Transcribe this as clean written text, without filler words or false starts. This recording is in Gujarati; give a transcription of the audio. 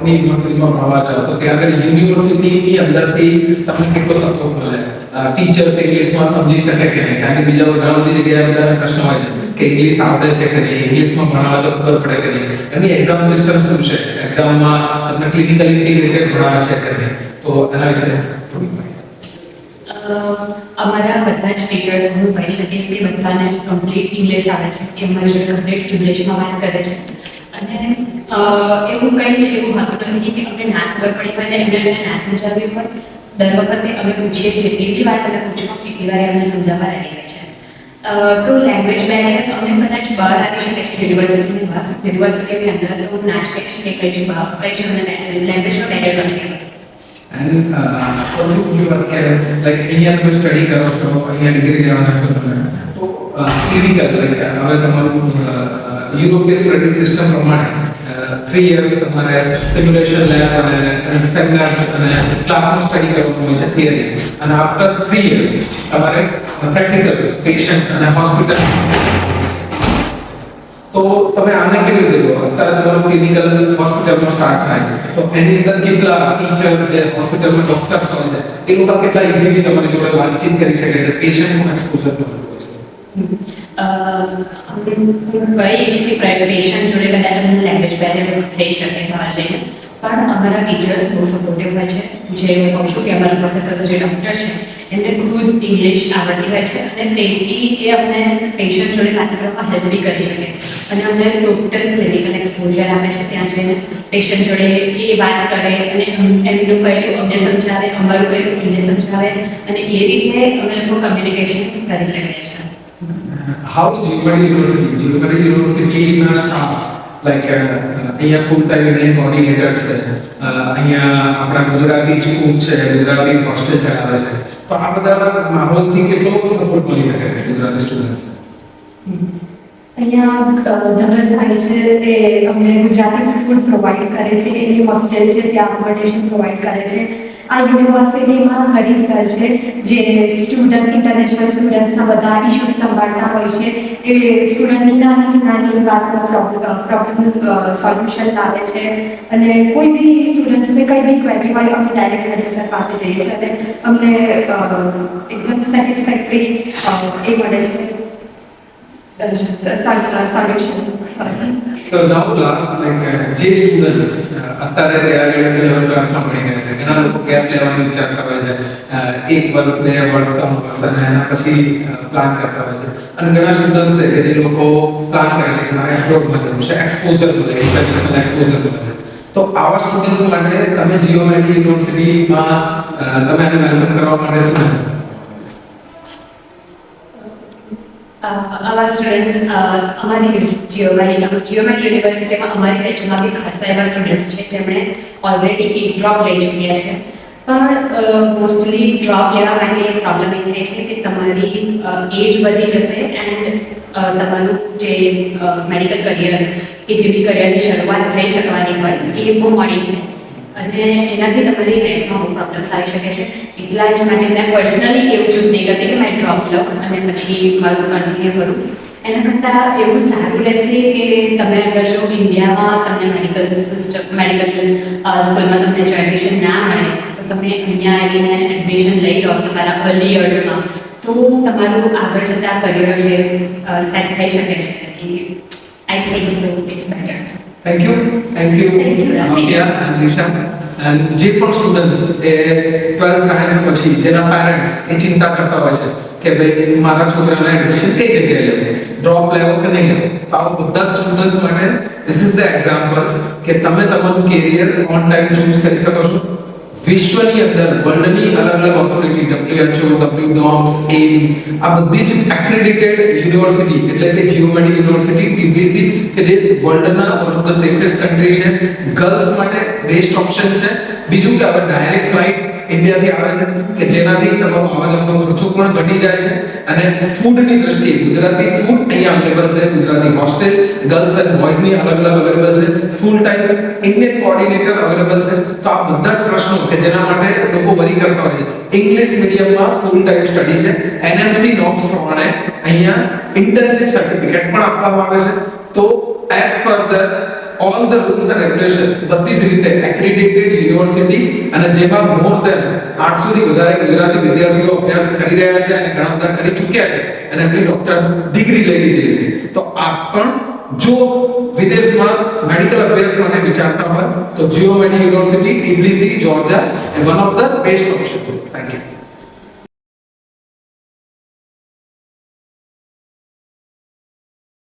ની યુનિવર્સિટીમાં ભણવા જાઓ તો ત્યાં આગળ યુનિવર્સિટીની અંદરથી તમને કેટલો સપોર્ટ મળે, ટીચર્સ ઇંગ્લિશમાં સમજી શકે કે નહીં, કારણ કે બીજા ઘણા બધી જગ્યાએ બધા પ્રશ્ન હોય છે કે ઇંગ્લિશ આવડે છે કે નહીં, ઇંગ્લિશમાં ભણાવે તો ખબર પડે કે નહીં, એની એક્ઝામ સિસ્ટમ શું છે, એક્ઝામમાં તમને ક્લિનિકલ ઇન્ટિગ્રેટેડ ભણાવે છે કે નહીં, તો એના વિશે થોડી માહિતી. અમારા બધા જ ટીચર્સ હું કહી શકીશ કે બધાને જ કમ્પ્લીટ ઇંગ્લિશ આવે છે, એ અમારી જોડે કમ્પ્લીટ ઇંગ્લિશમાં વાત કરે છે. અને એવું કંઈ જ એવું હોતું નથી કે અમને ના ખબર પડી હોય ને એમને ના સમજાવ્યું હોય. દર વખતે અમે પૂછીએ, જેટલી બી વાર તમે પૂછો એટલી વાર અમને સમજાવવા રેડી હોય છે. તો લેંગ્વેજ બેરિયર અમને કદાચ બહાર આવી શકે છે યુનિવર્સિટીની બહાર, યુનિવર્સિટીની અંદર તો હું ના જ કહીશ કે કઈ જ અમને લેંગ્વેજનો બેરિયર નથી હોતો. And for you are like અહીંયા તમે સ્ટડી કરો છો, અહીંયા ડિગ્રી લેવાના છો તમે, તો ક્લિનિકલ લાઈક હવે તમારું યુરોપિયન ક્રેડિટ સિસ્ટમ પ્રમાણે 3 years તમારે સિમ્યુલેશન લેબ અને સેમિનાર્સ અને ક્લાસમાં સ્ટડી કરવાનું હોય છે થિયરી, અને આફ્ટર 3 years તમારે પ્રેક્ટિકલ પેશન્ટ અને હોસ્પિટલ. તો તમે આને કેવી રીતે લો? અત્યારે તમારું ક્લિનિકલ હોસ્પિટલમાં સ્ટાર્ટ થાય તો એની અંદર કેટલા ટીચર્સ છે, હોસ્પિટલમાં ડોક્ટર્સ હોય છે, એ લોકો કેટલા ઇઝીલી તમારી જોડે વાતચીત કરી શકે છે, પેશન્ટનું એક્સપોઝર કરવું હોય છે. હું કહીશ કે પેશન્ટ જોડે કદાચ અમને લેંગ્વેજ બેરિયર થઈ શકે બહાર જઈને, પણ અમારા ટીચર્સ બહુ સપોર્ટિવ હોય છે. જે હું કહું છું કે અમારા પ્રોફેસર્સ જે ડૉક્ટર છે એમને ખુદ ઇંગ્લિશ આવડતી હોય છે, અને તેથી એ અમને પેશન્ટ જોડે વાત કરવામાં હેલ્પ બી કરી શકે, અને અમને ટોટલ ક્લિનિકલ એક્સપોઝર આપે છે. ત્યાં જઈને પેશન્ટ જોડે એ વાત કરે અને એમનું કહ્યું અમને સમજાવે, અમારું કહ્યું એમને સમજાવે, અને એ રીતે અમે લોકો કમ્યુનિકેશન કરી શકીએ છીએ. How GMAT University ના સ્ટાફ લાઈક અહીંયા ફૂલ ટાઈમ ઇન્ડિયન કોઓર્ડિનેટર્સ છે, અહીંયા આપણા ગુજરાતી સ્કૂલ છે, ગુજરાતી હોસ્ટેલ ચલાવે છે, તો આ બધા માહોલથી કેટલો સપોર્ટ મળી શકે છે ગુજરાતી સ્ટુડન્ટ્સને? અહીંયા ધવલભાઈ છે તે અમને ગુજરાતી ફૂડ પ્રોવાઈડ કરે છે, એની હોસ્ટેલ છે ત્યાં અકોમોડેશન પ્રોવાઈડ કરે છે. આ યુનિવર્સિટીમાં હરીશ સર છે જે ઇન્ટરનેશનલ સ્ટુડન્ટ્સના બધા ઇશ્યુઝ સંભાળતા હોય છે. એ સ્ટુડન્ટની નાની વાતનો પ્રોબ્લેમ સોલ્યુશન લાવે છે, અને કોઈ બી સ્ટુડન્ટ્સને કંઈ બી ક્વેરી હોય અમે ડાયરેક્ટ હરીશ સર પાસે જઈએ છીએ અને અમને એકદમ સેટિસ્ફેક્ટરી એ મળે છે solution. So now last like જે સ્ટુડન્ટ્સ અત્યારે તૈયાર લેવલમાં ભણી રહ્યા છે, ઘણા લોકો ગેપ લેવાનું વિચારતા હોય છે, 1 વર્ષ 2 વર્ષ 3 વર્ષ અને એના પછી પ્લાન કરતા હોય છે, અને ઘણા સ્ટુડન્ટ્સ છે કે જે લોકો પ્લાન કરે છે કે મારે એબ્રોડમાં જવું છે, એક્સપોઝર મળે, ઇન્ટરનેશનલ એક્સપોઝર મળે. તો આવા સ્ટુડન્ટ્સ માટે તમે GMAT યુનિવર્સિટીમાં તમે એને વેલકમ કરવા માટે શું કહેશો? આવા સ્ટુડન્ટ્સ અમારી GMAT યુનિવર્સિટીમાં અમારી બેચમાં બી ખાસા એવા સ્ટુડન્ટ્સ છે જેમણે ઓલરેડી એક ડ્રોપ લઈ ચૂક્યા છે, પણ મોસ્ટલી ડ્રોપ લેવા માટે પ્રોબ્લેમ એ થાય છે કે તમારી એજ વધી જશે એન્ડ તમારું જે મેડિકલ કરિયર કે જે બી કરિયરની શરૂઆત થઈ શકવાની હોય એ બહુ મોડી થાય, અને એનાથી તમારી લાઈફમાં બહુ પ્રોબ્લેમ્સ આવી શકે છે. એટલા જ માટે મેં પર્સનલી એવું ચૂઝ નહીં કરતી કે મેં ડ્રોપ લઉં અને પછી મારું કન્ટિન્યુ કરું. એના કરતાં એવું સારું રહેશે કે તમે અગર જો ઇન્ડિયામાં તમને મેડિકલ સ્કૂલમાં તમને જો એડમિશન ના મળે તો તમે અહીંયા આવીને એડમિશન લઈ લો તમારા અર્લી યર્સમાં, તો તમારું આગળ જતાં કરિયર જે સેટ થઈ શકે છે. I think so it's better. Thank you, Mafia and Jisha. And જે પણ સ્ટુડન્ટ્સ એ 12th સાયન્સ પછી જેના પેરેન્ટ્સ એ ચિંતા કરતા હોય છે કે ભાઈ મારા છોકરાને એડમિશન કઈ જગ્યાએ લેવું, ડ્રોપ લેવો કે નહીં લેવો, તો આ બધા સ્ટુડન્ટ્સ માટે ધીસ ઇઝ ધ એક્ઝામ્પલ્સ કે તમે તમારું કેરિયર ઓન ટાઈમ ચૂઝ કરી શકો છો. વિશ્વની અંદર વર્લ્ડની અલગ અલગ ઓથોરિટી WHO, WDOMS, AIM આ બધી જ એક્રેડિટેડ યુનિવર્સિટી એટલે કે GMAT યુનિવર્સિટી TBC કે જે વર્લ્ડના one of the safest country છે, ગર્લ્સ માટે બેસ્ટ ઓપ્શન છે. બીજું કે હવે ડાયરેક્ટ ફ્લાઇટ ઇન્ડિયાથી આવે છે કે જેનાથી તમારો આવવા જવાનો ખર્ચો પણ ઘટી જાય છે, અને ફૂડની દ્રષ્ટિએ ગુજરાતી ફૂડ અહીંયા અવેલેબલ છે, ગુજરાતી હોસ્ટેલ ગર્લ્સ એન્ડ બોયઝની અલગ અલગ અવેલેબલ છે, full time Indian coordinator available છે. તો આ બધા પ્રશ્નો કે જેના માટે લોકો વરી કરતા હોય છે, ઇંગ્લિશ મીડિયમમાં ફૂલ ટાઈમ સ્ટડી છે, NMC નોર્મ્સ પ્રમાણે અહીંયા ઇન્ટર્નશિપ સર્ટિફિકેટ પણ આપવામાં આવે છે. તો as per the all the rules and regulation બધી જ રીતે એક્રેડિટેડ યુનિવર્સિટી અને જેમાં મોર ધેન 800 થી વધારે ગુજરાતી વિદ્યાર્થીઓ અભ્યાસ કરી રહ્યા છે અને ઘણા બધા કરી ચૂક્યા છે અને એમની ડોક્ટર ડિગ્રી લઈ લીધી છે. તો આપ પણ જો વિદેશમાં મેડિકલ અભ્યાસ માટે વિચારતા હોય તો Geo Medi University Tbilisi Georgia એ one of the best option. Thank you.